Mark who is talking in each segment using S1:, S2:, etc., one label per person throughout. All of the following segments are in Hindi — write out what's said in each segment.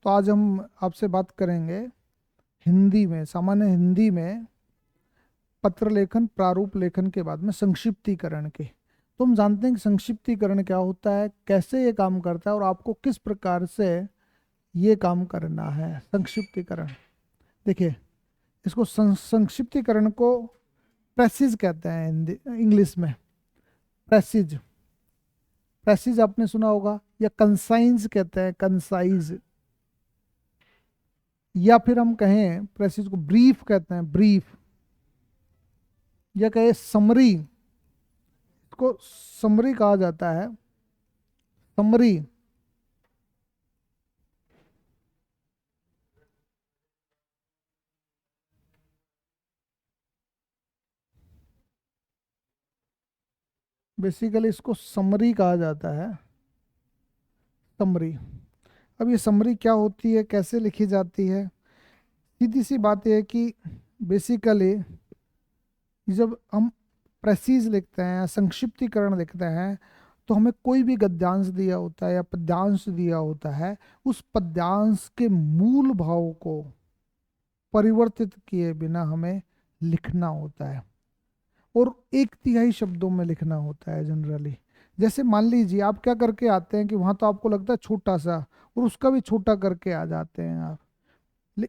S1: तो आज हम आपसे बात करेंगे हिंदी में, सामान्य हिंदी में पत्र लेखन, प्रारूप लेखन के बाद में संक्षिप्तीकरण के। तो हम जानते हैं कि संक्षिप्तीकरण क्या होता है, कैसे ये काम करता है और आपको किस प्रकार से ये काम करना है। संक्षिप्तीकरण, देखिए, इसको संक्षिप्तीकरण को प्रेसिज कहते हैं हिंदी इंग्लिश में। प्रेसिज, प्रेसिज आपने सुना होगा, या कंसाइज कहते हैं, कंसाइज, या फिर हम कहें प्रेसिज को ब्रीफ कहते हैं, ब्रीफ, या कहे समरी, इसको समरी कहा जाता है, समरी। बेसिकली इसको समरी कहा जाता है, समरी। अब ये समरी क्या होती है, कैसे लिखी जाती है? सीधी सी बात यह है कि बेसिकली जब हम प्रेसिज लिखते हैं, संक्षिप्तीकरण लिखते हैं, तो हमें कोई भी गद्यांश दिया होता है या पद्यांश दिया होता है, उस पद्यांश के मूल भाव को परिवर्तित किए बिना हमें लिखना होता है, और एक तिहाई शब्दों में लिखना होता है जनरली। जैसे मान लीजिए आप क्या करके आते हैं कि वहां तो आपको लगता है छोटा सा, और उसका भी छोटा करके आ जाते हैं आप।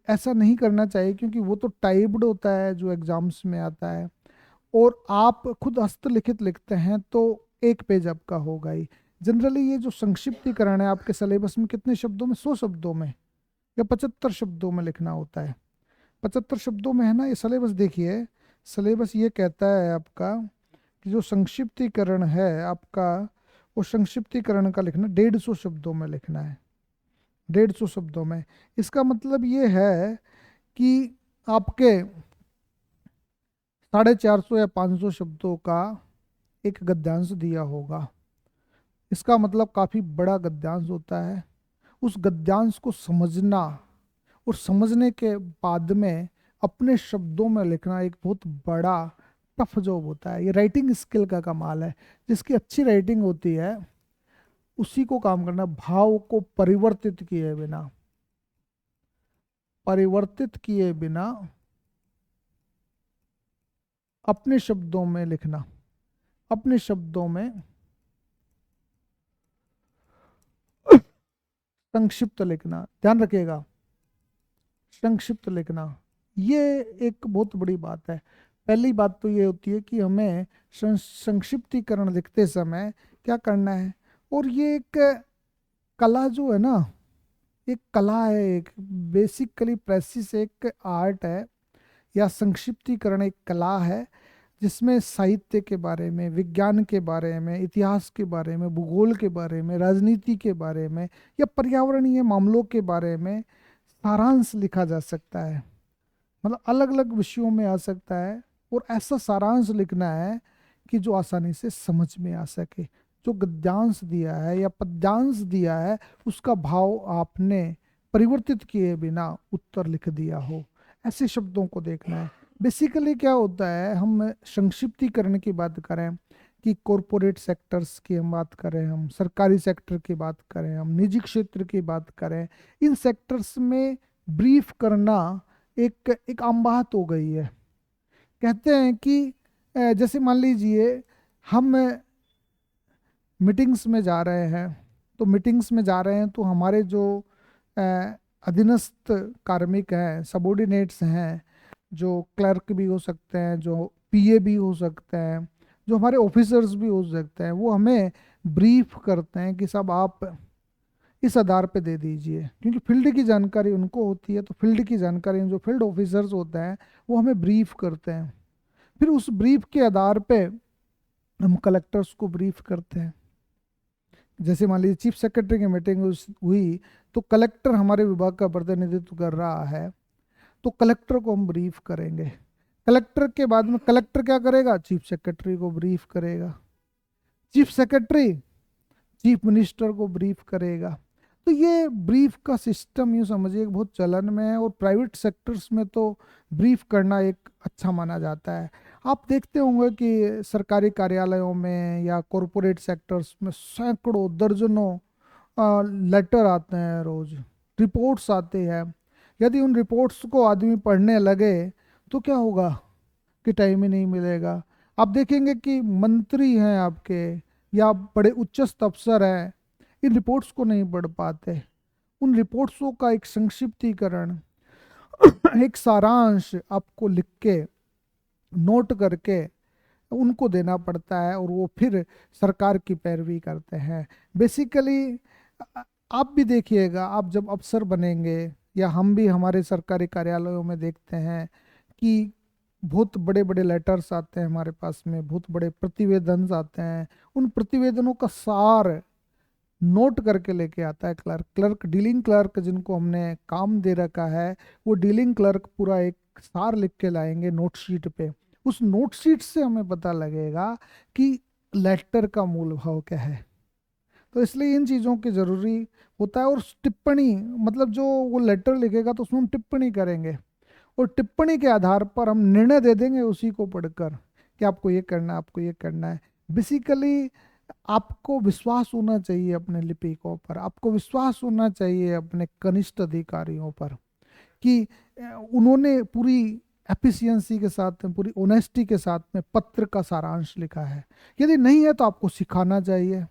S1: ऐसा नहीं करना चाहिए, क्योंकि वो तो टाइप्ड होता है जो एग्जाम्स में आता है, और आप खुद हस्तलिखित लिखते हैं तो एक पेज आपका होगा ही। जनरली ये जो संक्षिप्तीकरण है आपके सिलेबस में कितने शब्दों में, 100 शब्दों में या 75 शब्दों में लिखना होता है। 75 शब्दों में है ना ये सिलेबस। देखिए, सिलेबस ये कहता है आपका कि जो संक्षिप्तीकरण है आपका, वो संक्षिप्तीकरण का लिखना 150 शब्दों में लिखना है, 150 शब्दों में। इसका मतलब ये है कि आपके 450 या 500 शब्दों का एक गद्यांश दिया होगा। इसका मतलब काफ़ी बड़ा गद्यांश होता है। उस गद्यांश को समझना और समझने के बाद में अपने शब्दों में लिखना एक बहुत बड़ा टफ जॉब होता है। ये राइटिंग स्किल का कमाल है। जिसकी अच्छी राइटिंग होती है उसी को काम करना, भाव को परिवर्तित किए बिना, परिवर्तित किए बिना अपने शब्दों में लिखना, अपने शब्दों में संक्षिप्त लिखना। ध्यान रखिएगा, संक्षिप्त लिखना ये एक बहुत बड़ी बात है। पहली बात तो ये होती है कि हमें संक्षिप्तीकरण लिखते समय क्या करना है। और ये एक कला जो है ना, एक कला है, एक बेसिकली प्रेसिस एक आर्ट है, या संक्षिप्तीकरण एक कला है, जिसमें साहित्य के बारे में, विज्ञान के बारे में, इतिहास के बारे में, भूगोल के बारे में, राजनीति के बारे में, या पर्यावरणीय मामलों के बारे में सारांश लिखा जा सकता है। मतलब अलग अलग विषयों में आ सकता है, और ऐसा सारांश लिखना है कि जो आसानी से समझ में आ सके। जो गद्यांश दिया है या पद्यांश दिया है उसका भाव आपने परिवर्तित किए बिना उत्तर लिख दिया हो, ऐसे शब्दों को देखना है। बेसिकली क्या होता है, हम संक्षिप्तीकरण की बात करें कि कॉरपोरेट सेक्टर्स की हम बात करें, हम सरकारी सेक्टर की बात करें, हम निजी क्षेत्र की बात करें, इन सेक्टर्स में ब्रीफ करना एक एक आम बात हो गई है। कहते हैं कि जैसे मान लीजिए हम मीटिंग्स में जा रहे हैं, तो मीटिंग्स में जा रहे हैं तो हमारे जो अ, अधीनस्थ कार्मिक हैं, सबॉर्डिनेट्स हैं, जो क्लर्क भी हो सकते हैं, जो पीए भी हो सकते हैं, जो हमारे ऑफिसर्स भी हो सकते हैं, वो हमें ब्रीफ करते हैं कि सब आप इस आधार पे दे दीजिए, क्योंकि फील्ड की जानकारी उनको होती है। तो फील्ड की जानकारी जो फील्ड ऑफिसर्स होते हैं वो हमें ब्रीफ करते हैं। फिर उस ब्रीफ के आधार पे हम कलेक्टर्स को ब्रीफ करते हैं। जैसे मान लीजिए चीफ सेक्रेटरी की मीटिंग हुई, तो कलेक्टर हमारे विभाग का प्रतिनिधित्व कर रहा है, तो कलेक्टर को हम ब्रीफ करेंगे। कलेक्टर के बाद में कलेक्टर क्या करेगा, चीफ सेक्रेटरी को ब्रीफ करेगा। चीफ सेक्रेटरी चीफ मिनिस्टर को ब्रीफ करेगा। तो ये ब्रीफ का सिस्टम यूँ समझिए बहुत चलन में है, और प्राइवेट सेक्टर्स में तो ब्रीफ करना एक अच्छा माना जाता है। आप देखते होंगे कि सरकारी कार्यालयों में या कॉरपोरेट सेक्टर्स में सैकड़ों दर्जनों लेटर आते हैं रोज, रिपोर्ट्स आते हैं, यदि उन रिपोर्ट्स को आदमी पढ़ने लगे तो क्या होगा कि टाइम ही नहीं मिलेगा। आप देखेंगे कि मंत्री हैं आपके या बड़े उच्चस्थ अफसर हैं, इन रिपोर्ट्स को नहीं पढ़ पाते। उन रिपोर्ट्सों का एक संक्षिप्तीकरण, एक सारांश आपको लिख के नोट करके उनको देना पड़ता है, और वो फिर सरकार की पैरवी करते हैं। बेसिकली आप भी देखिएगा, आप जब अफसर बनेंगे या हम भी हमारे सरकारी कार्यालयों में देखते हैं कि बहुत बड़े बड़े लेटर्स आते हैं हमारे पास में, बहुत बड़े प्रतिवेदन आते हैं। उन प्रतिवेदनों का सार नोट करके लेके आता है क्लर्क डीलिंग क्लर्क, जिनको हमने काम दे रखा है, वो डीलिंग क्लर्क पूरा एक सार लिख के लाएंगे नोट शीट पे। उस नोट शीट से हमें पता लगेगा कि लेटर का मूल भाव क्या है। तो इसलिए इन चीज़ों की ज़रूरी होता है। और टिप्पणी, मतलब जो वो लेटर लिखेगा तो उसमें हम टिप्पणी करेंगे, और टिप्पणी के आधार पर हम निर्णय दे देंगे उसी को पढ़कर कि आपको ये करना है, आपको ये करना है। बेसिकली आपको विश्वास होना चाहिए अपने लिपिकों पर, आपको विश्वास होना चाहिए अपने कनिष्ठ अधिकारियों पर कि उन्होंने पूरी एफिशिएंसी के साथ में, पूरी ऑनेस्टी के साथ में पत्र का सारांश लिखा है। यदि नहीं है तो आपको सिखाना चाहिए।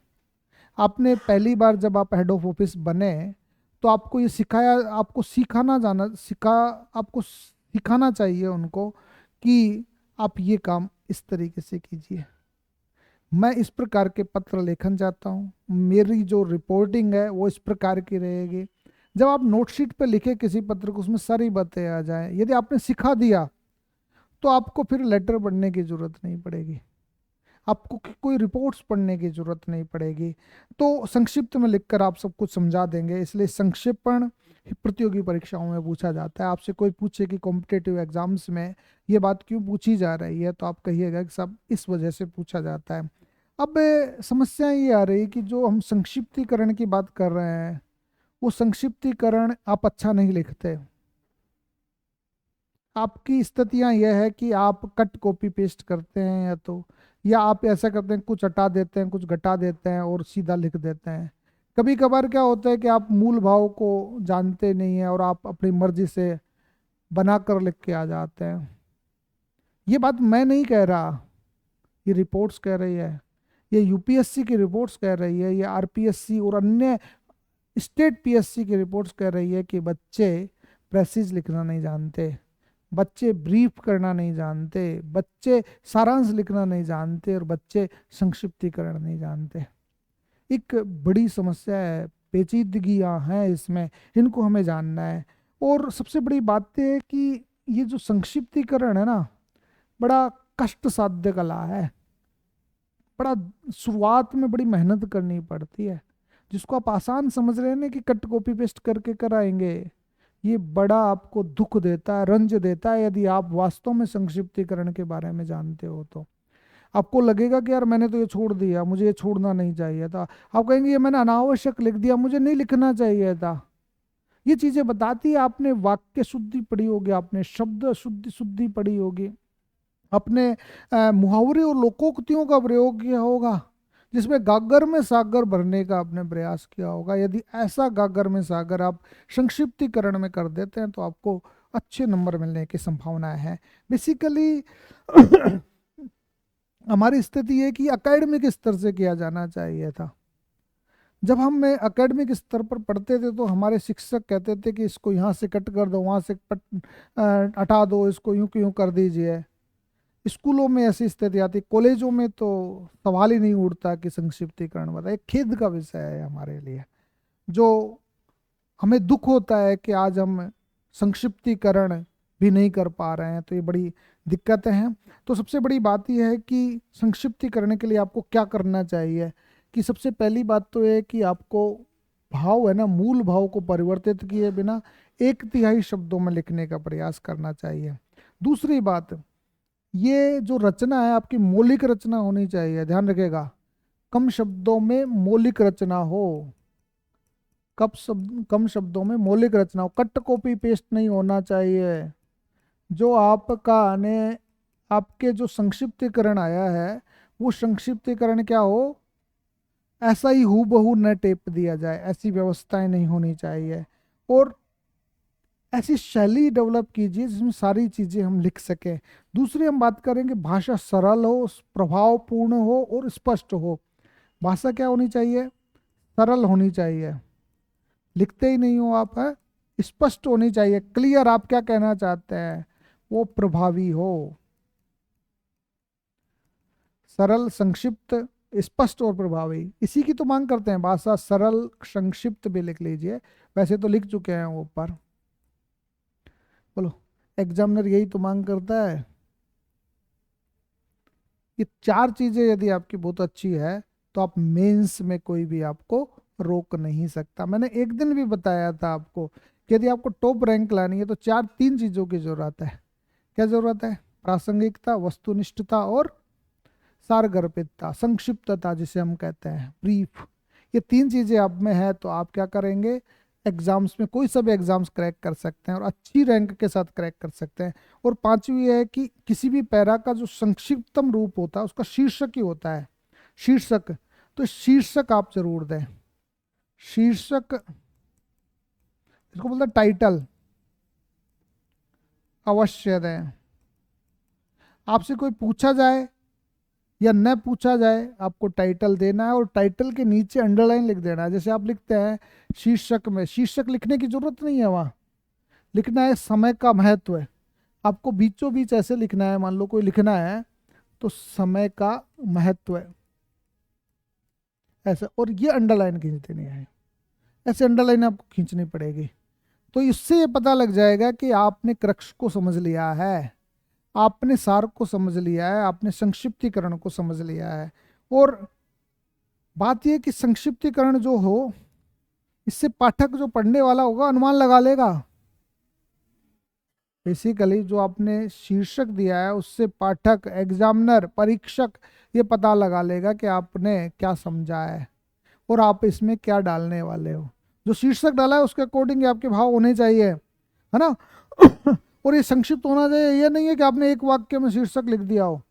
S1: आपने पहली बार जब आप हेड ऑफ ऑफिस बने तो आपको ये सिखाया, आपको आपको सिखाना चाहिए उनको कि आप ये काम इस तरीके से कीजिए। मैं इस प्रकार के पत्र लेखन चाहता हूँ, मेरी जो रिपोर्टिंग है वो इस प्रकार की रहेगी। जब आप नोटशीट पे लिखे किसी पत्र को, उसमें सारी बातें आ जाएं, यदि आपने सिखा दिया तो आपको फिर लेटर पढ़ने की जरूरत नहीं पड़ेगी, आपको कोई रिपोर्ट्स पढ़ने की जरूरत नहीं पड़ेगी। तो संक्षिप्त में लिखकर आप सब कुछ समझा देंगे। इसलिए संक्षेपण प्रतियोगी परीक्षाओं में पूछा जाता है। आपसे कोई पूछे कि कॉम्पिटेटिव एग्जाम्स में ये बात क्यों पूछी जा रही है, तो आप कहिएगा कि सब इस वजह से पूछा जाता है। अब समस्या ये आ रही है कि जो हम संक्षिप्तीकरण की बात कर रहे हैं, वो संक्षिप्तीकरण आप अच्छा नहीं लिखते। आपकी स्थितियां यह है कि आप कट कॉपी पेस्ट करते हैं, या आप ऐसा करते हैं कुछ हटा देते हैं, कुछ घटा देते हैं और सीधा लिख देते हैं। कभी कभार क्या होता है कि आप मूल भाव को जानते नहीं हैं और आप अपनी मर्जी से बनाकर लिख के आ जाते हैं। ये बात मैं नहीं कह रहा, ये रिपोर्ट्स कह रही है, ये यूपीएससी की रिपोर्ट्स कह रही है, ये आरपीएससी और अन्य स्टेट पीएससी की रिपोर्ट्स कह रही है कि बच्चे प्रेसिज लिखना नहीं जानते, बच्चे ब्रीफ करना नहीं जानते, बच्चे सारांश लिखना नहीं जानते, और बच्चे संक्षिप्तीकरण नहीं जानते। एक बड़ी समस्या है, पेचीदगियां हैं इसमें, इनको हमें जानना है। और सबसे बड़ी बात है कि ये जो संक्षिप्तीकरण है ना, बड़ा कष्ट साध्य कला है, बड़ा शुरुआत में बड़ी मेहनत करनी पड़ती है। जिसको आप आसान समझ रहे हैं ना कि कट कॉपी पेस्ट करके कराएंगे, ये बड़ा आपको दुख देता है, रंज देता है। यदि आप वास्तव में संक्षिप्तीकरण के बारे में जानते हो तो आपको लगेगा कि यार मैंने तो ये छोड़ दिया, मुझे ये छोड़ना नहीं चाहिए था। आप कहेंगे ये मैंने अनावश्यक लिख दिया, मुझे नहीं लिखना चाहिए था। ये चीजें बताती है। आपने वाक्य शुद्धि पढ़ी होगी, आपने शब्द शुद्धि शुद्धि पढ़ी होगी, अपने मुहावरे और लोकोक्तियों का प्रयोग किया होगा, जिसमें गागर में सागर भरने का आपने प्रयास किया होगा। यदि ऐसा गागर में सागर आप संक्षिप्तीकरण में कर देते हैं तो आपको अच्छे नंबर मिलने की संभावना है। बेसिकली हमारी स्थिति है कि एकेडमिक स्तर से किया जाना चाहिए था। जब हम एकेडमिक स्तर पर पढ़ते थे तो हमारे शिक्षक कहते थे कि इसको यहाँ से कट कर दो, वहाँ से हटा दो, इसको यूं क्यों कर दीजिए। स्कूलों में ऐसी स्थिति आती, कॉलेजों में तो सवाल ही नहीं उठता कि संक्षिप्तीकरण बताए। खेद का विषय है हमारे लिए, जो हमें दुख होता है कि आज हम संक्षिप्तीकरण भी नहीं कर पा रहे हैं। तो ये बड़ी दिक्कतें हैं। तो सबसे बड़ी बात यह है कि संक्षिप्तीकरण के लिए आपको क्या करना चाहिए, कि सबसे पहली बात तो ये है कि आपको भाव है ना, मूल भाव को परिवर्तित किए बिना 1/3 शब्दों में लिखने का प्रयास करना चाहिए। दूसरी बात, ये जो रचना है आपकी मौलिक रचना होनी चाहिए। ध्यान रखिएगा, कम शब्दों में मौलिक रचना हो, कम शब्दों में मौलिक रचना हो, कट कॉपी पेस्ट नहीं होना चाहिए। जो आपका ने आपके जो संक्षिप्तीकरण आया है, वो संक्षिप्तीकरण क्या हो, ऐसा ही हूबहू न टेप दिया जाए, ऐसी व्यवस्थाएं नहीं होनी चाहिए। और ऐसी शैली डेवलप कीजिए जिसमें सारी चीजें हम लिख सकें। दूसरी हम बात करेंगे, भाषा सरल हो, प्रभावपूर्ण हो और स्पष्ट हो। भाषा क्या होनी चाहिए? सरल होनी चाहिए, लिखते ही नहीं हो आप, है स्पष्ट होनी चाहिए, क्लियर आप क्या कहना चाहते हैं वो प्रभावी हो। सरल, संक्षिप्त, स्पष्ट और प्रभावी, इसी की तो मांग करते हैं। भाषा सरल, संक्षिप्त भी लिख लीजिए, वैसे तो लिख चुके हैं वो ऊपर। बोलो, एग्जामिनर यही तो मांग करता है। ये चार चीजें यदि आपकी बहुत अच्छी है तो आप मेंस में कोई भी आपको रोक नहीं सकता। मैंने एक दिन भी बताया था आपको कि यदि आपको टॉप रैंक लानी है तो तीन चीजों की जरूरत है। क्या जरूरत है? प्रासंगिकता, वस्तुनिष्ठता और सारगर्भितता, संक्षिप्तता जिसे हम कहते हैं, ब्रीफ। ये तीन चीजें आप में है तो आप क्या करेंगे, एग्जाम्स में कोई सा भी एग्जाम्स क्रैक कर सकते हैं और अच्छी रैंक के साथ क्रैक कर सकते हैं। और पांचवी है कि किसी भी पैरा का जो संक्षिप्तम रूप होता है उसका शीर्षक ही होता है, शीर्षक। तो शीर्षक आप जरूर दें, शीर्षक, इसको बोलते हैं टाइटल, अवश्य दें। आपसे कोई पूछा जाए या न पूछा जाए, आपको टाइटल देना है और टाइटल के नीचे अंडरलाइन लिख देना है। जैसे आप लिखते हैं शीर्षक में, शीर्षक लिखने की जरूरत नहीं है, वहाँ लिखना है समय का महत्व है। आपको बीचों बीच ऐसे लिखना है, मान लो कोई लिखना है तो समय का महत्व है ऐसा, और ये अंडरलाइन खींच देनी है, ऐसे अंडरलाइन आपको खींचनी पड़ेगी। तो इससे ये पता लग जाएगा कि आपने क्रक्ष को समझ लिया है, आपने सार को समझ लिया है, आपने संक्षिप्तीकरण को समझ लिया है। और बात यह कि संक्षिप्तीकरण जो हो, इससे पाठक जो पढ़ने वाला होगा अनुमान लगा लेगा। बेसिकली जो आपने शीर्षक दिया है उससे पाठक, एग्जामिनर, परीक्षक ये पता लगा लेगा कि आपने क्या समझा है और आप इसमें क्या डालने वाले हो। जो शीर्षक डाला है उसके अकॉर्डिंग आपके भाव होने चाहिए, है ना। और ये संक्षिप्त होना चाहिए, ये नहीं है कि आपने एक वाक्य में शीर्षक लिख दिया हो,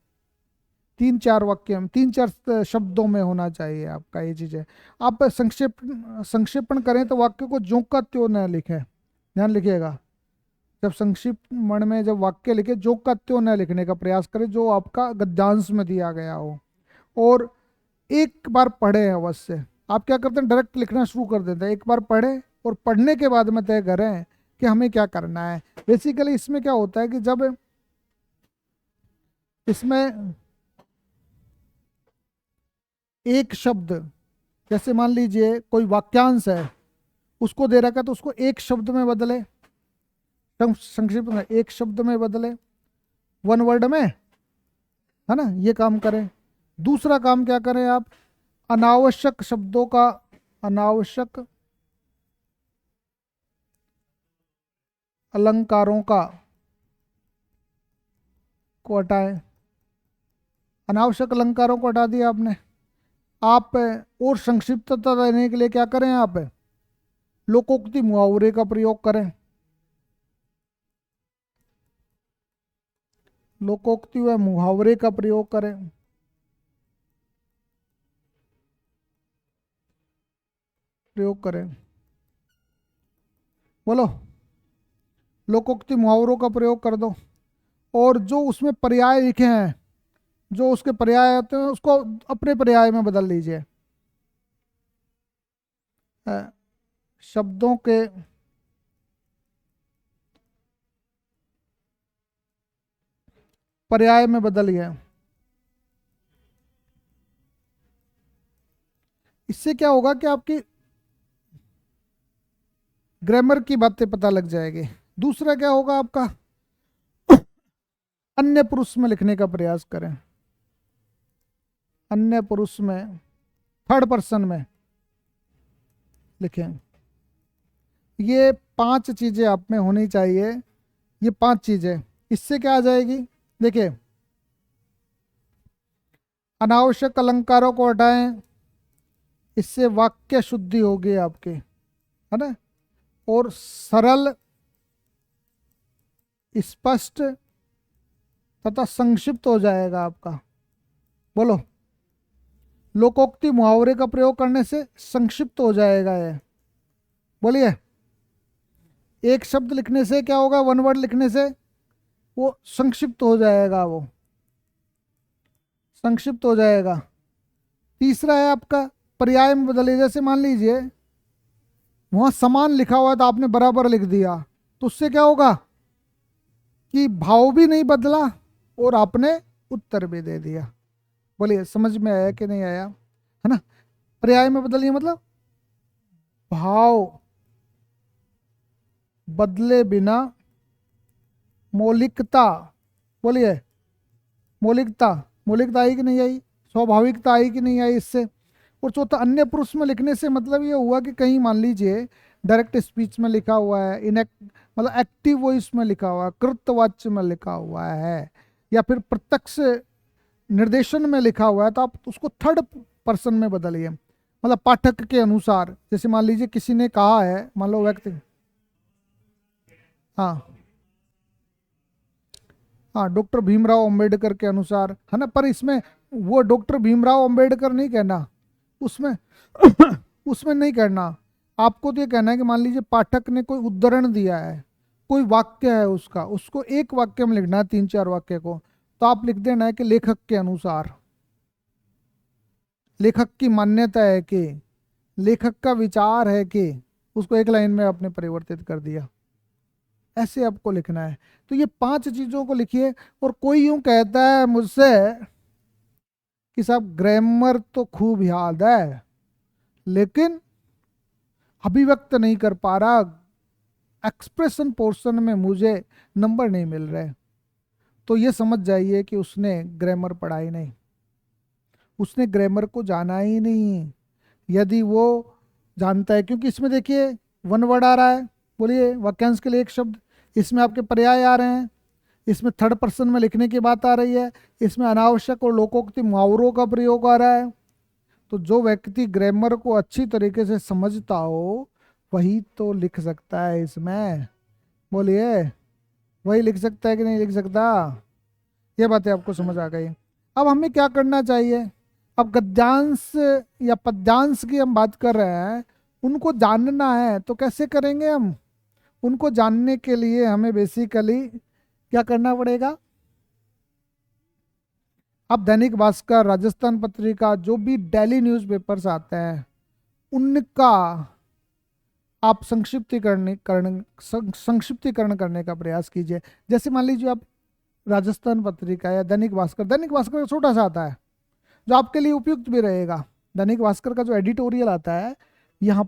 S1: 3-4 वाक्य में, 3-4 शब्दों में होना चाहिए आपका ये चीजें। आप संक्षेपण करें तो वाक्य को ज्यों का त्यों न लिखें, ध्यान लिखिएगा। जब संक्षिप्त मन में जब वाक्य लिखे, जो का त्यों न लिखने का प्रयास करें, जो आपका गद्यांश में दिया गया हो। और एक बार पढ़े अवश्य। आप क्या करते हैं, डायरेक्ट लिखना शुरू कर देते हैं। एक बार पढ़े और पढ़ने के बाद में तय करें कि हमें क्या करना है। बेसिकली इसमें क्या होता है कि जब इसमें एक शब्द, जैसे मान लीजिए कोई वाक्यांश है, उसको दे रखा है तो उसको एक शब्द में बदले, संक्षिप्त में एक शब्द में बदले, 1 वर्ड में, है ना, ये काम करें। दूसरा काम क्या करें आप, अनावश्यक शब्दों का, अनावश्यक अलंकारों का को हटाएं। अनावश्यक अलंकारों को हटा दिया आपने। आप और संक्षिप्तता देने के लिए क्या करें, आप लोकोक्ति मुहावरे का प्रयोग करें। लोकोक्ति व मुहावरे का प्रयोग करें, प्रयोग करें। बोलो, लोकोक्ति मुहावरों का प्रयोग कर दो। और जो उसमें पर्याय लिखे हैं, जो उसके पर्याय आते हैं उसको अपने पर्याय में बदल लीजिए। शब्दों के पर्याय में बदलिए। इससे क्या होगा कि आपकी ग्रामर की बातें पता लग जाएगी। दूसरा क्या होगा आपका, अन्य पुरुष में लिखने का प्रयास करें। अन्य पुरुष में, थर्ड पर्सन में लिखें। ये 5 चीजें आप में होनी चाहिए, ये 5 चीजें। इससे क्या आ जाएगी, देखिए, अनावश्यक अलंकारों को हटाएं, इससे वाक्य शुद्धि होगी आपके, है ना। और सरल, स्पष्ट तथा संक्षिप्त हो जाएगा आपका। बोलो, लोकोक्ति मुहावरे का प्रयोग करने से संक्षिप्त हो जाएगा ये, बोलिए। एक शब्द लिखने से क्या होगा, वन वर्ड लिखने से वो संक्षिप्त हो जाएगा, वो संक्षिप्त हो जाएगा। तीसरा है आपका पर्याय में बदलिए। जैसे मान लीजिए वहां समान लिखा हुआ है तो आपने बराबर लिख दिया, तो उससे क्या होगा कि भाव भी नहीं बदला और आपने उत्तर भी दे दिया। बोलिए समझ में आया कि नहीं आया, है ना। पर्याय में बदलिए मतलब भाव बदले बिना मौलिकता, बोलिए मौलिकता, मौलिकता आई कि नहीं आई, स्वाभाविकता आई कि नहीं आई इससे। और चौथा अन्य पुरुष में लिखने से मतलब ये हुआ कि कहीं मान लीजिए डायरेक्ट स्पीच में लिखा हुआ है, मतलब एक्टिव वॉइस में लिखा हुआ है, कृतवाच्य में लिखा हुआ है, या फिर प्रत्यक्ष निर्देशन में लिखा हुआ है, तो आप उसको थर्ड पर्सन में बदलिए। मतलब पाठक के अनुसार, जैसे मान लीजिए किसी ने कहा है, मान लो व्यक्ति, हाँ हाँ डॉक्टर भीमराव अंबेडकर के अनुसार, है ना। पर इसमें वो डॉक्टर भीमराव अंबेडकर नहीं कहना उसमें उसमें नहीं कहना। आपको तो ये कहना है कि मान लीजिए पाठक ने कोई उद्धरण दिया है, कोई वाक्य है उसका, उसको एक वाक्य में लिखना है, 3-4 वाक्य को, तो आप लिख देना है कि लेखक के अनुसार, लेखक की मान्यता है कि, लेखक का विचार है कि, उसको एक लाइन में आपने परिवर्तित कर दिया। ऐसे आपको लिखना है। तो ये 5 चीजों को लिखिए। और कोई यूं कहता है मुझसे कि साहब ग्रामर तो खूब याद है लेकिन अभिव्यक्त नहीं कर पा रहा, एक्सप्रेशन पोर्शन में मुझे नंबर नहीं मिल रहे, तो ये समझ जाइए कि उसने ग्रामर पढ़ा ही नहीं, उसने ग्रामर को जाना ही नहीं। यदि वो जानता है, क्योंकि इसमें देखिए वन वर्ड आ रहा है, बोलिए वाक्यांश के लिए एक शब्द, इसमें आपके पर्याय आ रहे हैं, इसमें थर्ड पर्सन में लिखने की बात आ रही है, इसमें अनावश्यक और लोकोक्ति मुहावरों का प्रयोग आ रहा है। तो जो व्यक्ति ग्रामर को अच्छी तरीके से समझता हो वही तो लिख सकता है इसमें, बोलिए वही लिख सकता है कि नहीं लिख सकता। ये बातें आपको समझ आ गई। अब हमें क्या करना चाहिए, अब गद्यांश या पद्यांश की हम बात कर रहे हैं, उनको जानना है तो कैसे करेंगे हम। उनको जानने के लिए हमें बेसिकली क्या करना पड़ेगा, अब दैनिक भास्कर, राजस्थान पत्रिका, जो भी डेली न्यूज़पेपर्स आते हैं उनका आप संक्षिप्तीकरण करने का प्रयास कीजिए। जैसे मान लीजिए आप राजस्थान पत्रिका या दैनिक भास्कर, दैनिक भास्कर छोटा सा आता है जो आपके लिए उपयुक्त भी रहेगा। दैनिक भास्कर का जो एडिटोरियल आता है यहाँ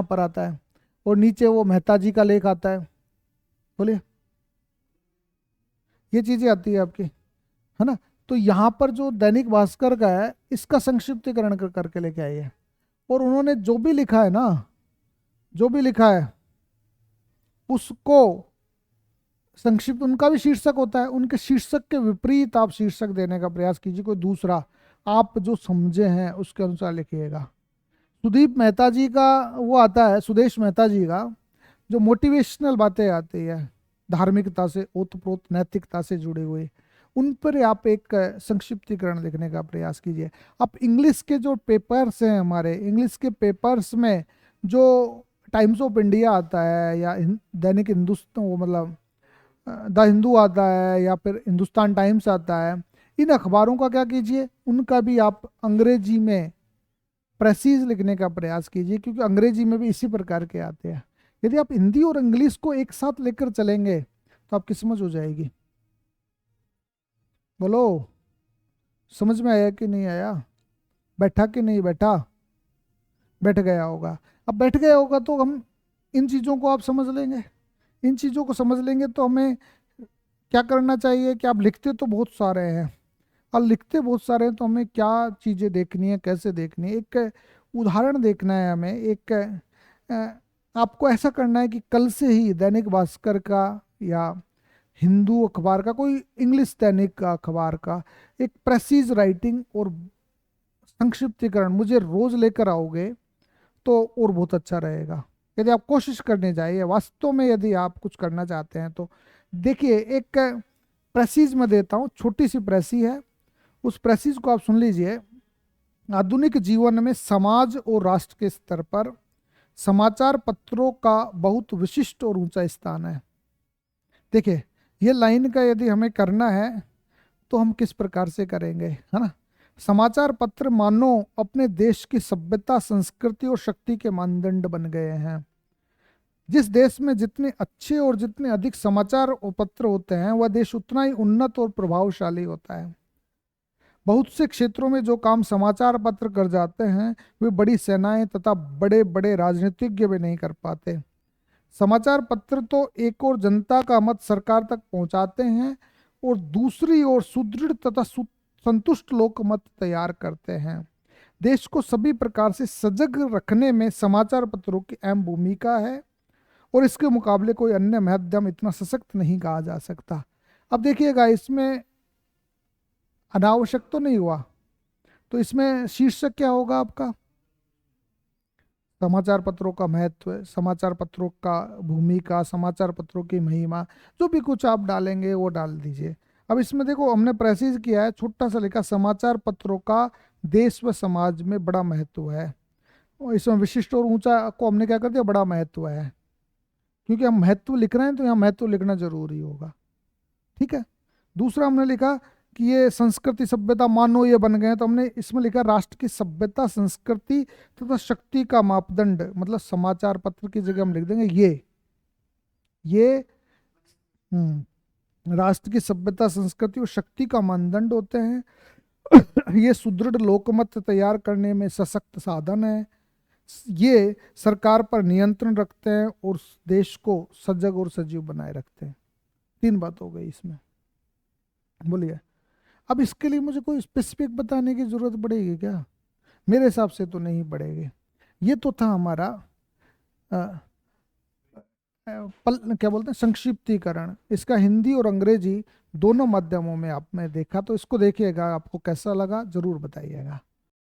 S1: पर आता है, और नीचे वो मेहता जी का लेख आता है, बोलिए ये चीजें आती है आपकी, है ना। तो यहाँ पर जो दैनिक भास्कर का है इसका संक्षिप्तीकरण करके लेके आई है। और उन्होंने जो भी लिखा है ना, जो भी लिखा है उसको संक्षिप्त, उनका भी शीर्षक होता है, उनके शीर्षक के विपरीत आप शीर्षक देने का प्रयास कीजिए, कोई दूसरा आप जो समझे हैं उसके अनुसार लिखिएगा। सुदीप मेहता जी का वो आता है, सुदेश मेहता जी का जो मोटिवेशनल बातें आती है, धार्मिकता से ओतप्रोत नैतिकता से जुड़े हुए, उन पर आप एक संक्षिप्तीकरण लिखने का प्रयास कीजिए। आप इंग्लिश के जो पेपर्स हैं हमारे, इंग्लिश के पेपर्स में जो टाइम्स ऑफ इंडिया आता है या दैनिक हिंदुस्तान, वो मतलब द हिंदू आता है या फिर हिंदुस्तान टाइम्स आता है, इन अखबारों का क्या कीजिए, उनका भी आप अंग्रेजी में प्रेसीज लिखने का प्रयास कीजिए, क्योंकि अंग्रेजी में भी इसी प्रकार के आते हैं। यदि आप हिंदी और इंग्लिश को एक साथ लेकर चलेंगे तो आपकी समझ हो जाएगी। बोलो समझ में आया कि नहीं आया, बैठा कि नहीं बैठा, बैठ गया होगा। अब बैठ गया होगा तो हम इन चीज़ों को आप समझ लेंगे, इन चीज़ों को समझ लेंगे तो हमें क्या करना चाहिए कि आप लिखते तो बहुत सारे हैं, और लिखते बहुत सारे हैं तो हमें क्या चीज़ें देखनी है, कैसे देखनी है, एक उदाहरण देखना है हमें। एक आपको ऐसा करना है कि कल से ही दैनिक भास्कर का या हिंदू अखबार का, कोई इंग्लिश दैनिक का अखबार का एक प्रेसीज राइटिंग और संक्षिप्तीकरण मुझे रोज लेकर आओगे तो और बहुत अच्छा रहेगा। यदि आप कोशिश करने जाइए, वास्तव में यदि आप कुछ करना चाहते हैं तो देखिए, एक प्रेसीज में देता हूँ, छोटी सी प्रेसी है, उस प्रेसीज को आप सुन लीजिए। आधुनिक जीवन में समाज और राष्ट्र के स्तर पर समाचार पत्रों का बहुत विशिष्ट और ऊंचा स्थान है। देखिए, ये लाइन का यदि हमें करना है तो हम किस प्रकार से करेंगे, है ना। समाचार पत्र मानो अपने देश की सभ्यता, संस्कृति और शक्ति के मानदंड बन गए हैं। जिस देश में जितने अच्छे और जितने अधिक समाचार पत्र होते हैं, वह देश उतना ही उन्नत और प्रभावशाली होता है। बहुत से क्षेत्रों में जो काम समाचार पत्र कर जाते हैं, वे बड़ी सेनाएं तथा बड़े बड़े राजनीतिज्ञ भी नहीं कर पाते। समाचार पत्र तो एक और जनता का मत सरकार तक पहुंचाते हैं और दूसरी ओर सुदृढ़ तथा संतुष्ट लोकमत तैयार करते हैं। देश को सभी प्रकार से सजग रखने में समाचार पत्रों की अहम भूमिका है और इसके मुकाबले कोई अन्य माध्यम इतना सशक्त नहीं कहा जा सकता। अब देखिएगा, इसमें अनावश्यक तो नहीं हुआ, तो इसमें शीर्षक क्या होगा आपका? समाचार पत्रों का महत्व, समाचार पत्रों का भूमिका, समाचार पत्रों की महिमा, जो भी कुछ आप डालेंगे वो डाल दीजिए। अब इसमें देखो, हमने प्रेसिज किया है, छोटा सा लिखा, समाचार पत्रों का देश व समाज में बड़ा महत्व है। और इसमें विशिष्ट और ऊंचा को हमने क्या कर दिया, बड़ा महत्व है, क्योंकि हम महत्व लिख रहे हैं तो यहाँ महत्व लिखना जरूरी होगा। ठीक है। दूसरा हमने लिखा कि ये संस्कृति सभ्यता मानो ये बन गए हैं, तो हमने इसमें लिखा राष्ट्र की सभ्यता, संस्कृति तथा शक्ति का मापदंड, मतलब समाचार पत्र की जगह हम लिख देंगे ये राष्ट्र की सभ्यता, संस्कृति और शक्ति का मानदंड होते हैं। ये सुदृढ़ लोकमत तैयार करने में सशक्त साधन है। ये सरकार पर नियंत्रण रखते हैं और देश को सजग और सजीव बनाए रखते हैं। 3 बात हो गई इसमें, बोलिए। अब इसके लिए मुझे कोई स्पेसिफिक बताने की जरूरत पड़ेगी क्या? मेरे हिसाब से तो नहीं पड़ेगी। ये तो था हमारा क्या बोलते हैं, संक्षिप्तीकरण। इसका हिंदी और अंग्रेजी दोनों माध्यमों में आपने देखा, तो इसको देखिएगा, आपको कैसा लगा जरूर बताइएगा।